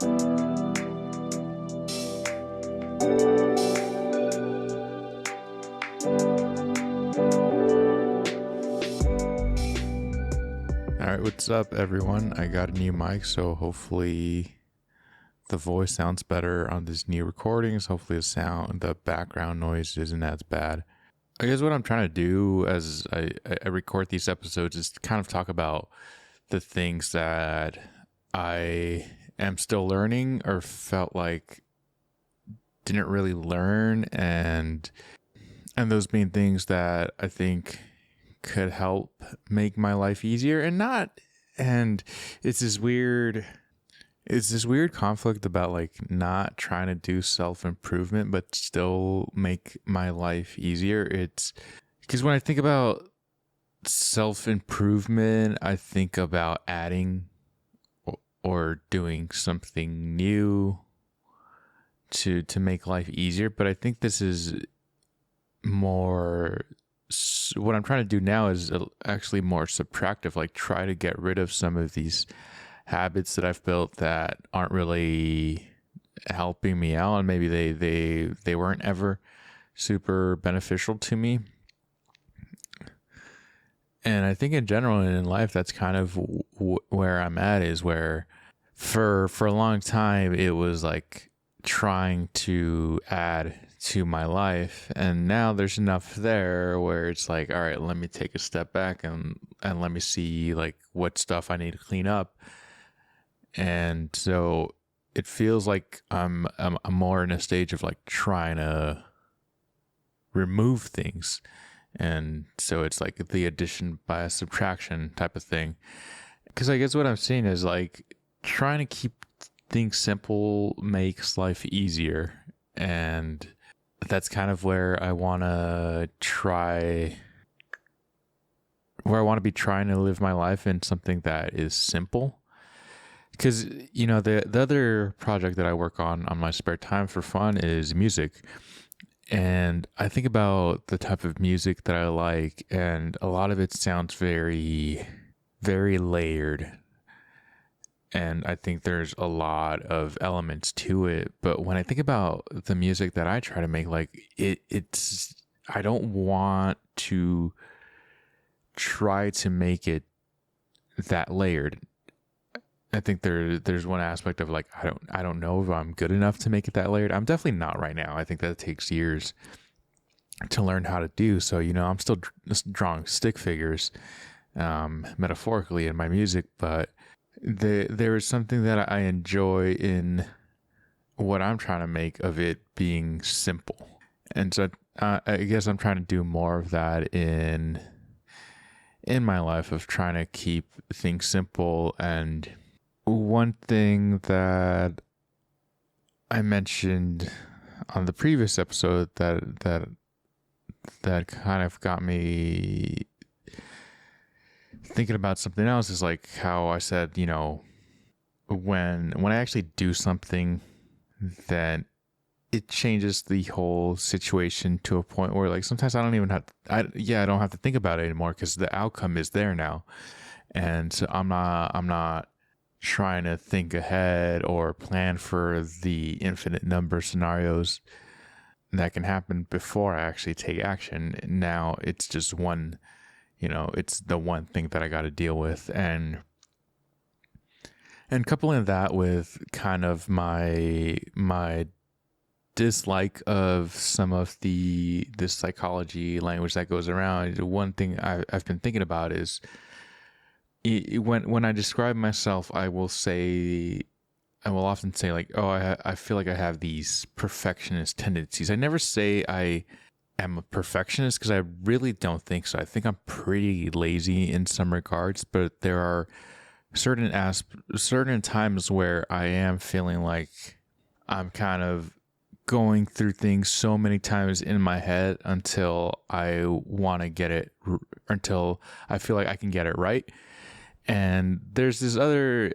All right, what's up, everyone? I got a new mic, so hopefully the voice sounds better on this new recordings. Hopefully the background noise isn't as bad. I guess what I'm trying to do as I record these episodes is to kind of talk about the things that I am still learning or felt like didn't really learn, and those being things that I think could help make my life easier and it's this weird conflict about like not trying to do self-improvement but still make my life easier. It's because when I think about self-improvement, I think about adding or doing something new to make life easier, but I think this is more, what I'm trying to do now is actually more subtractive, like try to get rid of some of these habits that I've built that aren't really helping me out, and maybe they weren't ever super beneficial to me. And I think in general and in life, that's kind of where I'm at, is where for a long time it was like trying to add to my life, and now there's enough there where it's like, all right, let me take a step back and let me see like what stuff I need to clean up. And so it feels like I'm more in a stage of like trying to remove things, and so it's like the addition by a subtraction type of thing. Because I guess what I'm seeing is like trying to keep things simple makes life easier, and that's kind of where I want to be trying to live my life in something that is simple. Because, you know, the other project that I work on my spare time for fun is music. And I think about the type of music that I like, and a lot of it sounds very, very layered. And I think there's a lot of elements to it. But when I think about the music that I try to make, like it's I don't want to try to make it that layered. I think there's one aspect of like, I don't know if I'm good enough to make it that layered. I'm definitely not right now. I think that takes years to learn how to do. So, you know, I'm still drawing stick figures, metaphorically in my music, but there is something that I enjoy in what I'm trying to make of it being simple. And so I guess I'm trying to do more of that in my life, of trying to keep things simple. And one thing that I mentioned on the previous episode that kind of got me thinking about something else is like how I said, you know, when I actually do something, then it changes the whole situation to a point where like sometimes I don't even I don't have to think about it anymore because the outcome is there now. And so I'm not trying to think ahead or plan for the infinite number of scenarios that can happen before I actually take action. Now it's just one, you know, it's the one thing that I got to deal with. And coupling that with kind of my dislike of some of the psychology language that goes around, one thing I've been thinking about is when I describe myself, I will often say like, oh, I feel like I have these perfectionist tendencies. I never say I am a perfectionist because I really don't think so. I think I'm pretty lazy in some regards, but there are certain times where I am feeling like I'm kind of going through things so many times in my head until I want to get it, until I feel like I can get it right. And there's this other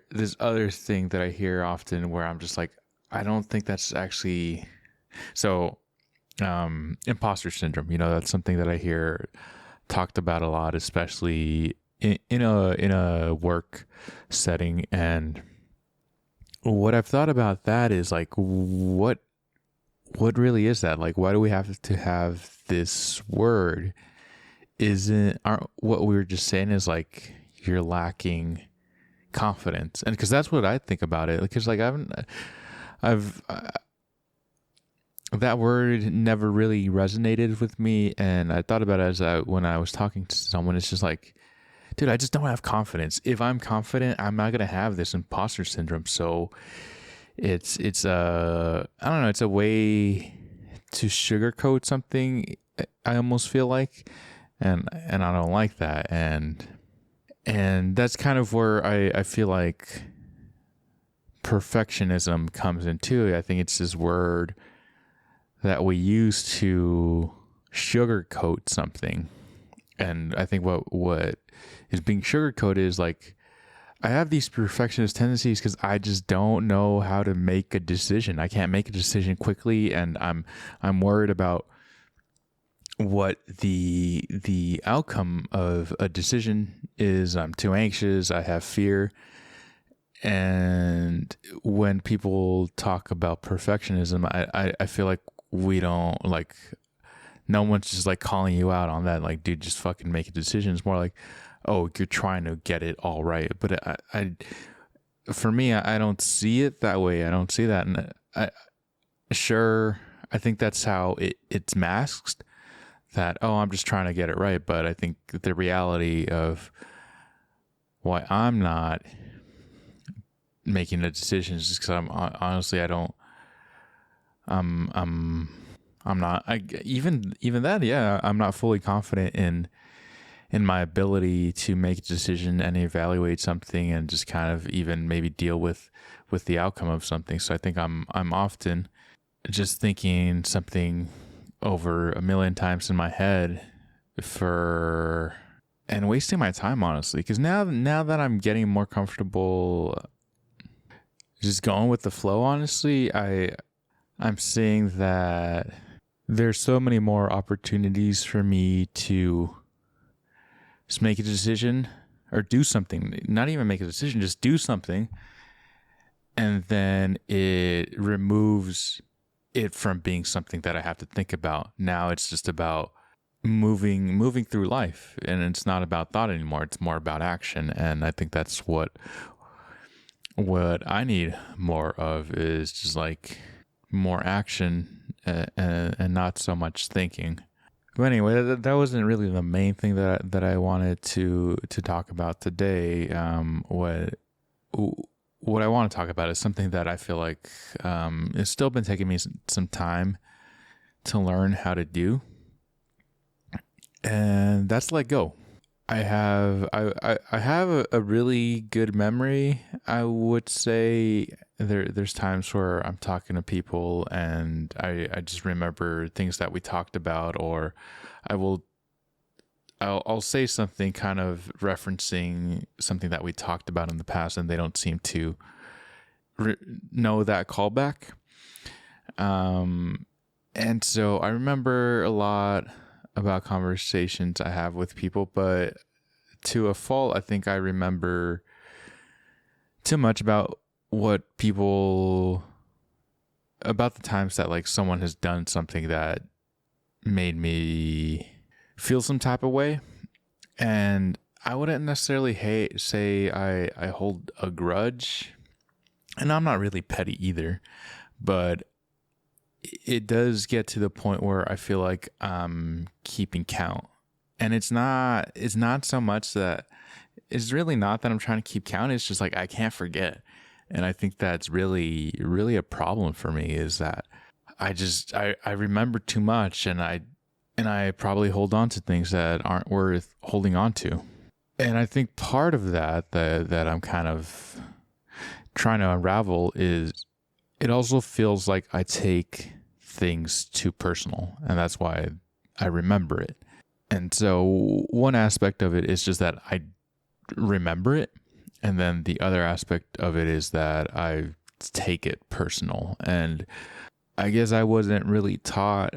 thing that I hear often where I'm just like, I don't think that's actually so. Imposter syndrome, you know, that's something that I hear talked about a lot, especially in a work setting. And what I've thought about that is like, what really is that? Like, why do we have to have this word? Aren't what we were just saying is like you're lacking confidence, and because that's what I think about it. Because like I've that word never really resonated with me, and I thought about it when I was talking to someone. It's just like, dude, I just don't have confidence. If I'm confident, I'm not gonna have this imposter syndrome. So it's I don't know, it's a way to sugarcoat something. I almost feel like, and I don't like that, and that's kind of where I feel like perfectionism comes into. I think it's this word that we use to sugarcoat something, and I think what is being sugarcoated is like, I have these perfectionist tendencies because I just don't know how to make a decision. I can't make a decision quickly, and I'm worried about what the outcome of a decision is. I'm too anxious. I have fear. And when people talk about perfectionism, I feel like we don't like, no one's just like calling you out on that. Like, dude, just fucking make a decision. It's more like, oh, you're trying to get it all right. But for me, I don't see it that way. I don't see that. And sure, I think that's how it's masked, that, oh, I'm just trying to get it right. But I think the reality of why I'm not making the decisions is because honestly, I don't, I'm not, even that. Yeah. I'm not fully confident in my ability to make a decision and evaluate something and just kind of even maybe deal with the outcome of something. So I think I'm often just thinking something over a million times in my head and wasting my time, honestly. Because now that I'm getting more comfortable just going with the flow, honestly, I'm seeing that there's so many more opportunities for me to just make a decision or do something. Not even make a decision, just do something, and then it removes it from being something that I have to think about. Now it's just about moving through life, and it's not about thought anymore. It's more about action, and I think that's what I need more of, is just like more action, and not so much thinking. But anyway, that wasn't really the main thing that I wanted to talk about today. What I want to talk about is something that I feel like it's still been taking me some time to learn how to do, and that's let go. I have a really good memory. I would say there's times where I'm talking to people and I just remember things that we talked about, or I'll say something kind of referencing something that we talked about in the past, and they don't seem to know that callback. And so I remember a lot about conversations I have with people, but to a fault, I think I remember too much about about the times that like someone has done something that made me feel some type of way. And I wouldn't necessarily say I hold a grudge, and I'm not really petty either, but it does get to the point where I feel like I'm keeping count. And it's not so much that, it's really not that I'm trying to keep count. It's just like I can't forget. And I think that's really, really a problem for me, is that I remember too much, and I probably hold on to things that aren't worth holding on to. And I think part of that I'm kind of trying to unravel is, it also feels like I take things too personal, and that's why I remember it. And so one aspect of it is just that I remember it, and then the other aspect of it is that I take it personal. And I guess I wasn't really taught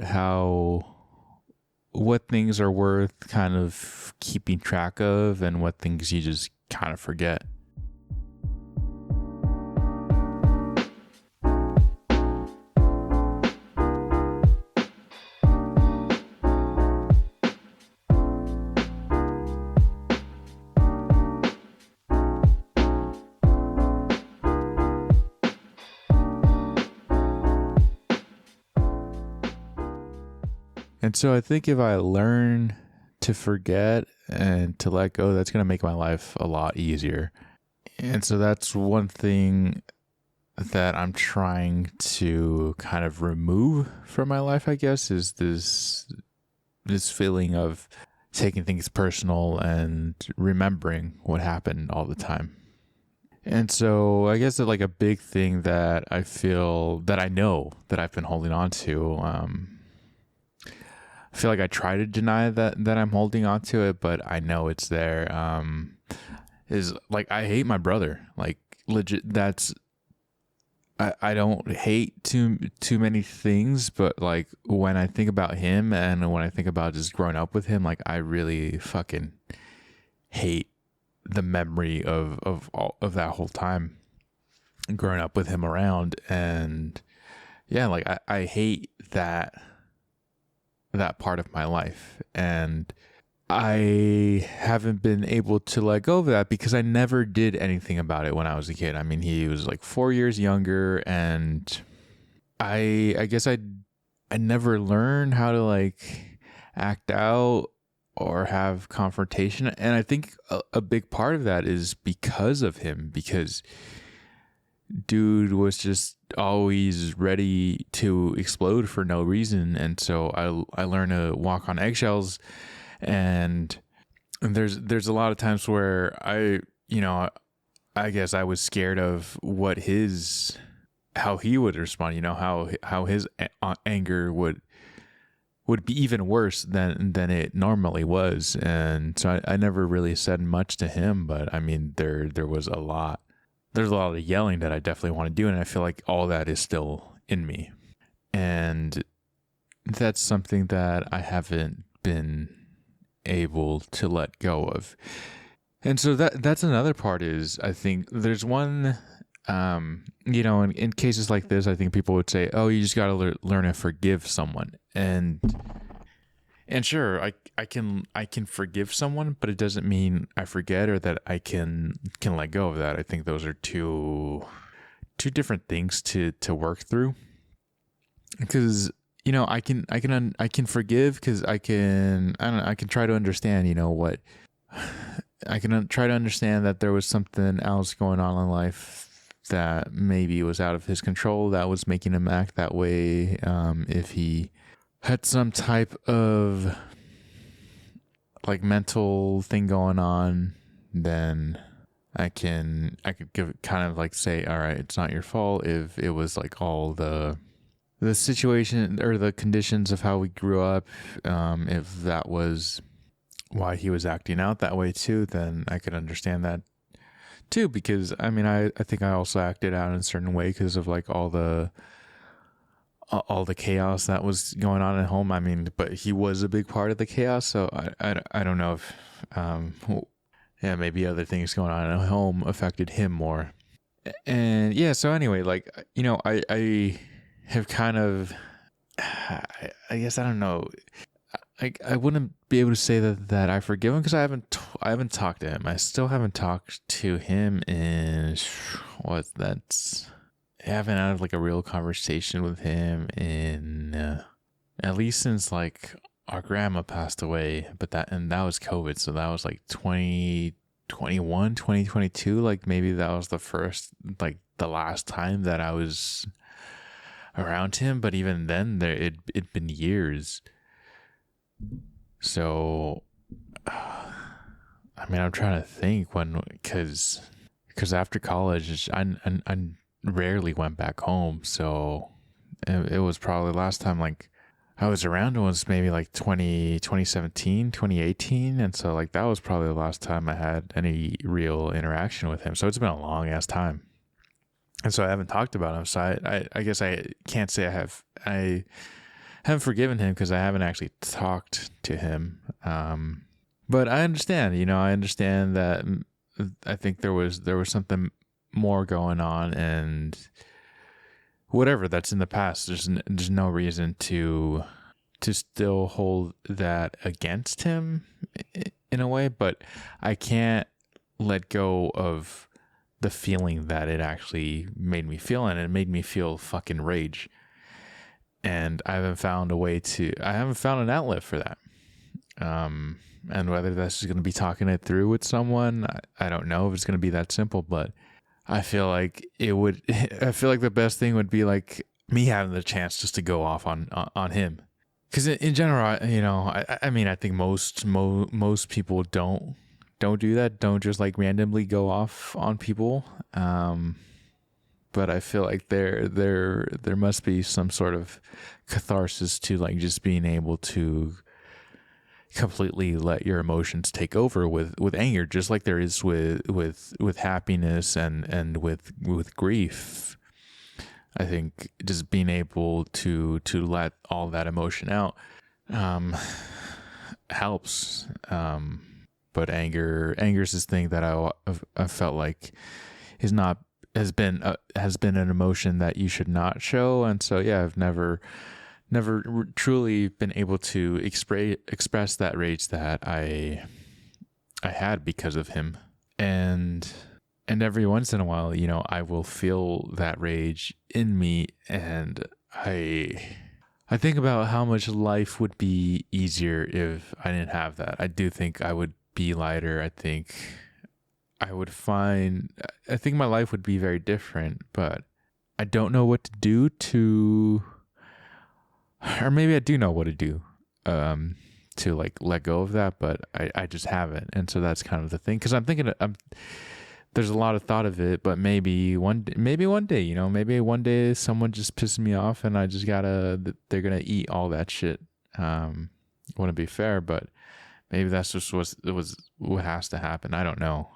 what things are worth kind of keeping track of, and what things you just kind of forget. And so I think if I learn to forget and to let go, that's going to make my life a lot easier. And so that's one thing that I'm trying to kind of remove from my life, I guess, is this feeling of taking things personal and remembering what happened all the time. And so I guess that like a big thing that I feel that I know that I've been holding on to, I feel like I try to deny that I'm holding on to it, but I know it's there. Is like I hate my brother. Like legit, I don't hate too many things, but like when I think about him and when I think about just growing up with him, like I really fucking hate the memory of all of that whole time growing up with him around. And yeah, like I hate that part of my life, and I haven't been able to let go of that because I never did anything about it when I was a kid. I mean, he was like 4 years younger, and I guess I never learned how to like act out or have confrontation. And I think a big part of that is because of him, because dude was just always ready to explode for no reason. And so I learned to walk on eggshells. And there's a lot of times where I guess I was scared of how he would respond, how his anger would be even worse than it normally was. And so I never really said much to him, but I mean, there's a lot of yelling that I definitely want to do. And I feel like all that is still in me. And that's something that I haven't been able to let go of. And so that's another part is, I think there's one, in cases like this, I think people would say, oh, you just got to learn to forgive someone. And sure, I can forgive someone, but it doesn't mean I forget or that I can let go of that. I think those are two different things to work through. Because I can forgive because I can try to understand, what I can try to understand that there was something else going on in life that maybe was out of his control that was making him act that way. If he had some type of like mental thing going on, then I could kind of like say, all right, it's not your fault. If it was like all the situation or the conditions of how we grew up, if that was why he was acting out that way too, then I could understand that too. Because I mean, I think I also acted out in a certain way because of like all the chaos that was going on at home. I mean, but he was a big part of the chaos. So I don't know if, maybe other things going on at home affected him more. And yeah, so anyway, like, I have kind of, I guess, I don't know. I wouldn't be able to say that I forgive him because I haven't talked to him. I still haven't talked to him in I haven't had like a real conversation with him in at least since like our grandma passed away, but that was COVID. So that was like 2021, 2022. Like maybe that was the last time that I was around him, but even then it'd been years. So I mean, I'm trying to think because after college I rarely went back home, so it was probably last time like I was around was maybe like 2017, 2018, and so like that was probably the last time I had any real interaction with him. So it's been a long ass time. And so I haven't talked about him. So I guess I can't say I haven't forgiven him because I haven't actually talked to him. But I understand, I understand that I think there was something more going on, and whatever that's in the past, there's no reason to still hold that against him in a way, but I can't let go of the feeling that it actually made me feel, and it made me feel fucking rage. and I haven't found an outlet for that. And whether that's just going to be talking it through with someone, I don't know if it's going to be that simple, but I feel like I feel like the best thing would be like me having the chance just to go off on him. Because in general, I mean, I think most people don't do that. Don't just like randomly go off on people. But I feel like there must be some sort of catharsis to like just being able to completely let your emotions take over with anger, just like there is with happiness and with grief. I think just being able to let all that emotion out helps. But anger is this thing that I felt like is not has been an emotion that you should not show, and so yeah, I've never truly been able to express that rage that I had because of him. And every once in a while, I will feel that rage in me, and I think about how much life would be easier if I didn't have that. I do think I would be lighter. I think my life would be very different, but I don't know what to do or maybe I do know what to do to like let go of that, but I just haven't. And so that's kind of the thing, because I'm thinking there's a lot of thought of it, but maybe one day, maybe one day someone just pisses me off and they're gonna eat all that shit. Wouldn't be fair, but maybe that's just what has to happen. I don't know.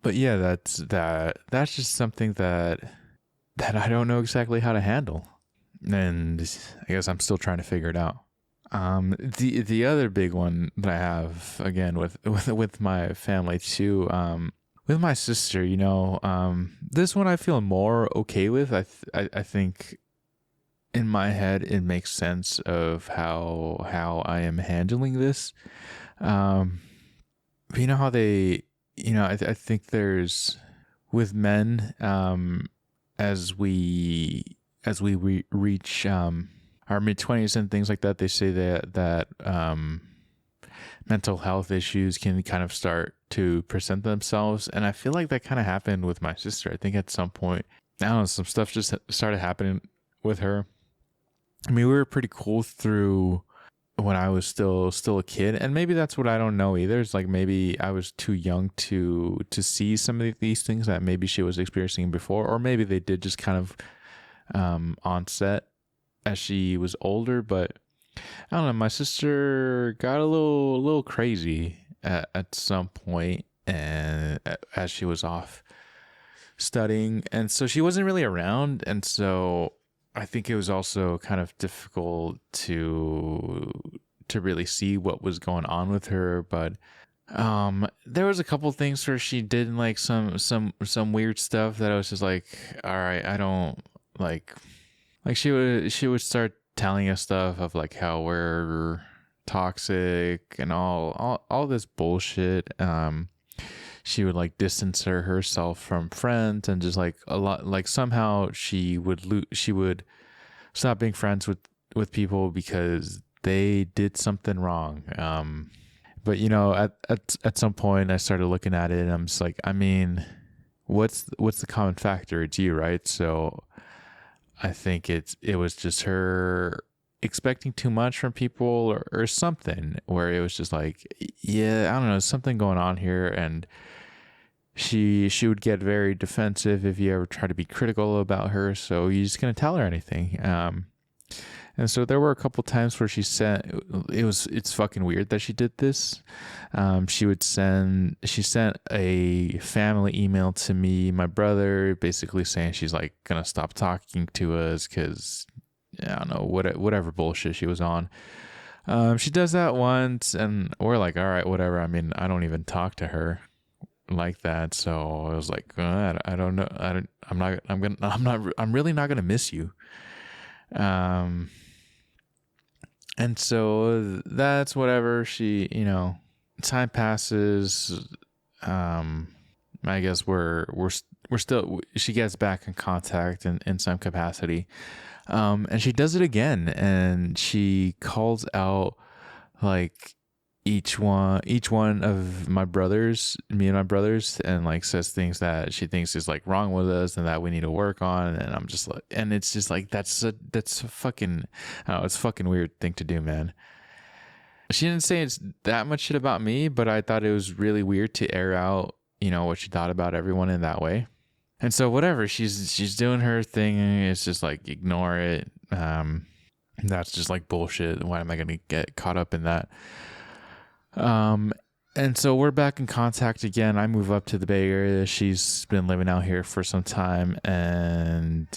But yeah, that's just something that I don't know exactly how to handle. And I guess I'm still trying to figure it out. The other big one that I have, again with my family too, with my sister, this one I feel more okay with. I think in my head it makes sense of how I am handling this. You know how I think there's with men, as we reach our mid-20s and things like that, they say that mental health issues can kind of start to present themselves, and I feel like that kind of happened with my sister. I think at some point, I don't know, some stuff just started happening with her. I mean, we were pretty cool through when I was still a kid, and maybe that's what I don't know either. It's like maybe I was too young to see some of these things that maybe she was experiencing before, or maybe they did just kind of onset as she was older. But I don't know, my sister got a little crazy at some point, and as she was off studying, and so she wasn't really around, and so I think it was also kind of difficult to really see what was going on with her. But there was a couple things where she did like some weird stuff that I was just like, all right, I don't like she would start telling us stuff of like how we're toxic and all this bullshit. She would like distance herself from friends, and just like a lot, like somehow she would stop being friends with people because they did something wrong. But at some point I started looking at it, and I'm just like, I mean, what's the common factor? It's you, right? So I think it was just her expecting too much from people, or something, where it was just like, yeah, I don't know, something going on here. And she would get very defensive if you ever try to be critical about her, so you're just gonna tell her anything. And so there were a couple times where it's fucking weird that she did this. She sent a family email to me, my brother, basically saying she's like gonna stop talking to us because I don't know, whatever bullshit she was on. She does that once, and we're like, all right, whatever. I mean, I don't even talk to her like that, so I was like, I don't know. I'm really not gonna miss you. And so that's whatever. She, time passes. I guess we're still, she gets back in contact in some capacity. And she does it again, and she calls out like each one of my brothers, me and my brothers, and like says things that she thinks is like wrong with us and that we need to work on. And I'm just like, and it's just like that's a fucking, I don't know, it's a fucking weird thing to do, man. She didn't say it's that much shit about me, but I thought it was really weird to air out, what she thought about everyone in that way. And so whatever, she's doing her thing. It's just like ignore it. That's just like bullshit. Why am I gonna get caught up in that? And so we're back in contact again. I move up to the Bay Area. She's been living out here for some time, and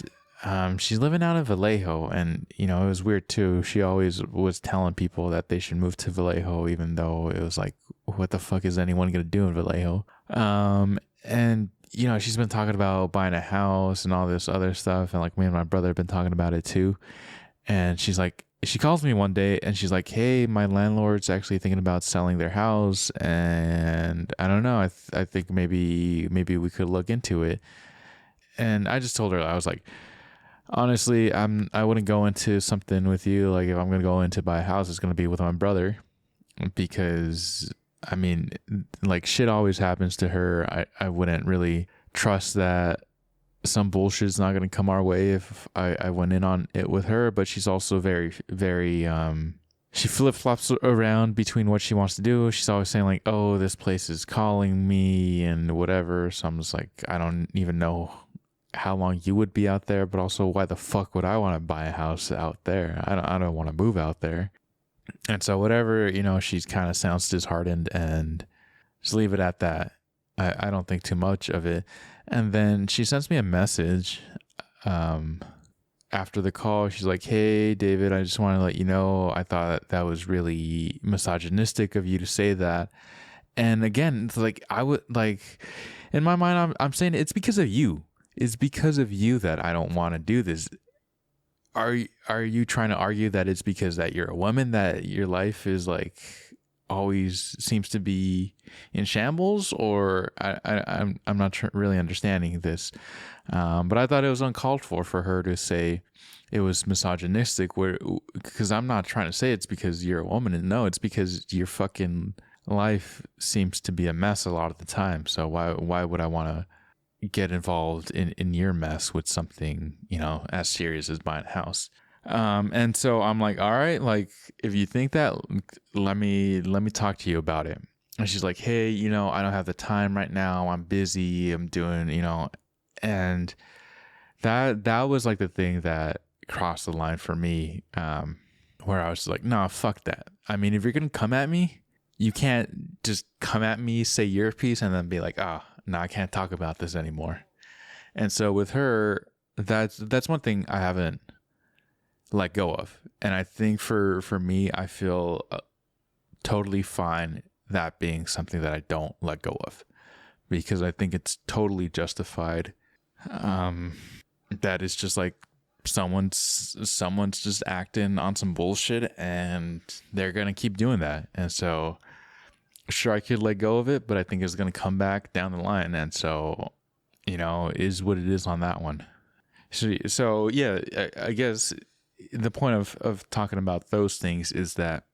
she's living out in Vallejo. And it was weird too. She always was telling people that they should move to Vallejo, even though it was like, what the fuck is anyone gonna do in Vallejo? And she's been talking about buying a house and all this other stuff, and like me and my brother have been talking about it too. And she calls me one day and she's like, hey, my landlord's actually thinking about selling their house, and I don't know, I think maybe we could look into it. And I just told her, I was like, honestly, I wouldn't go into something with you. Like, if I'm gonna go into buy a house, it's gonna be with my brother, because I mean, like, shit always happens to her. I wouldn't really trust that some bullshit's not going to come our way if I went in on it with her. But she's also very, very, she flip-flops around between what she wants to do. She's always saying like, oh, this place is calling me and whatever. So I'm just like, I don't even know how long you would be out there, but also why the fuck would I want to buy a house out there? I don't want to move out there. And so whatever, she kind of sounds disheartened, and just leave it at that. I don't think too much of it. And then she sends me a message after the call. She's like, hey, David, I just want to let you know, I thought that was really misogynistic of you to say that. And again, it's like, I would like, in my mind, I'm saying it's because of you. It's because of you that I don't want to do this. Are you trying to argue that it's because that you're a woman that your life is like always seems to be in shambles? Or I'm not really understanding this. But I thought it was uncalled for her to say it was misogynistic, because I'm not trying to say it's because you're a woman. And no, it's because your fucking life seems to be a mess a lot of the time. So why would I want to get involved in your mess with something, as serious as buying a house? And so I'm like, all right, like, if you think that, let me talk to you about it. And she's like, hey, I don't have the time right now. I'm busy. I'm doing, and that was like the thing that crossed the line for me, where I was like, no, fuck that. I mean, if you're going to come at me, you can't just come at me, say your piece, and then be like, no, I can't talk about this anymore. And so with her, that's one thing I haven't let go of. And I think for me, I feel totally fine that being something that I don't let go of, because I think it's totally justified. That is just like someone's just acting on some bullshit, and they're gonna keep doing that. And so sure, I could let go of it, but I think it's gonna come back down the line. And so, is what it is on that one. So yeah, I guess the point of talking about those things is that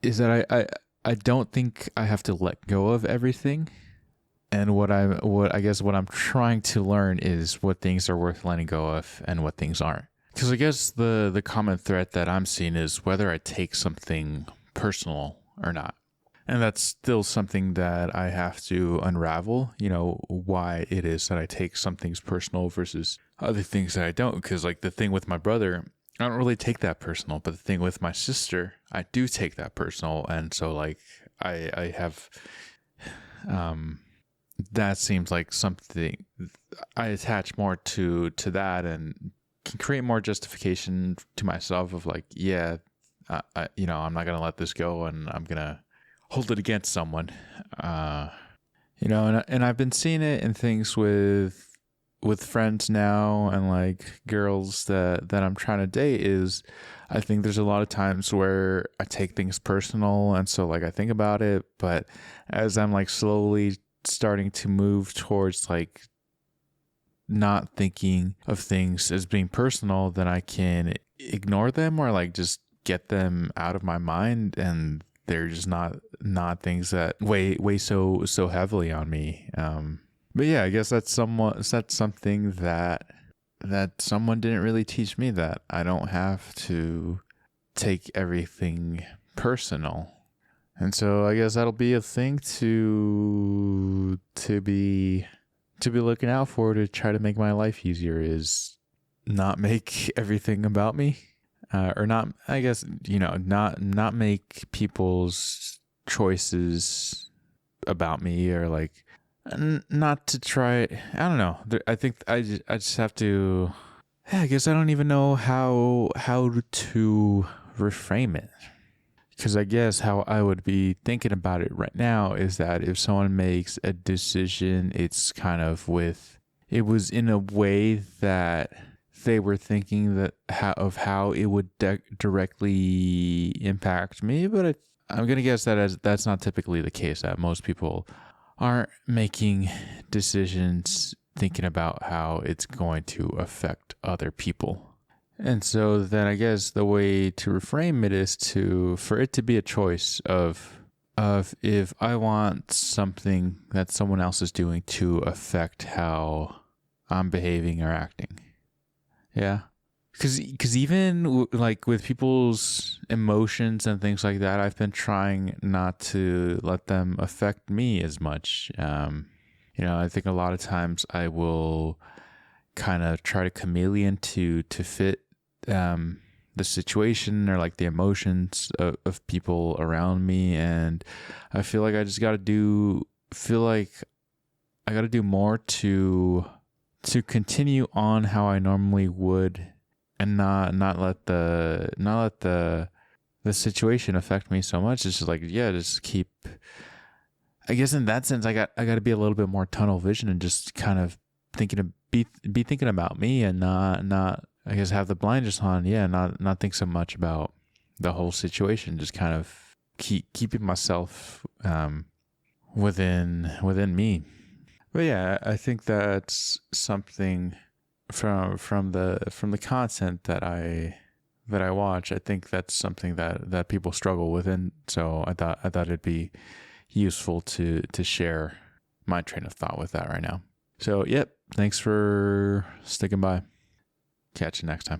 I don't think I have to let go of everything. And what I'm trying to learn is what things are worth letting go of and what things aren't. Because I guess the common thread that I'm seeing is whether I take something personal or not. And that's still something that I have to unravel, why it is that I take some things personal versus other things that I don't. Because like the thing with my brother, I don't really take that personal, but the thing with my sister, I do take that personal. And so like I have, that seems like something I attach more to that, and can create more justification to myself of like, yeah, I'm not going to let this go, and I'm going to hold it against someone. And I've been seeing it in things with friends now, and like girls that I'm trying to date, is I think there's a lot of times where I take things personal, and so like I think about it, but as I'm like slowly starting to move towards like not thinking of things as being personal, then I can ignore them or like just get them out of my mind, and they're just not things that weigh so heavily on me. But yeah, I guess that's something that someone didn't really teach me, that I don't have to take everything personal. And so I guess that'll be a thing to be looking out for, to try to make my life easier, is not make everything about me, or not, I guess, not make people's choices about me, or like not to try. I don't know. I think I just have to. I guess I don't even know how to reframe it. Because I guess how I would be thinking about it right now is that if someone makes a decision, it was in a way that they were thinking that how it would directly impact me. But I'm going to guess that that's not typically the case, that most people aren't making decisions thinking about how it's going to affect other people. And so then I guess the way to reframe it is for it to be a choice of if I want something that someone else is doing to affect how I'm behaving or acting. Yeah. Because even like with people's emotions and things like that, I've been trying not to let them affect me as much. I think a lot of times I will kind of try to chameleon to fit the situation or like the emotions of people around me, and I feel like I got to do more to continue on how I normally would, and not let the situation affect me so much. It's just like, yeah, just keep, I guess in that sense I got to be a little bit more tunnel vision and just kind of be thinking about me, and not I guess have the blinders on, not think so much about the whole situation, just kind of keeping myself within me. But yeah, I think that's something from the content that I watch. I think that's something that people struggle with, and so I thought it'd be useful to share my train of thought with that right now. So, yep, thanks for sticking by. Catch you next time.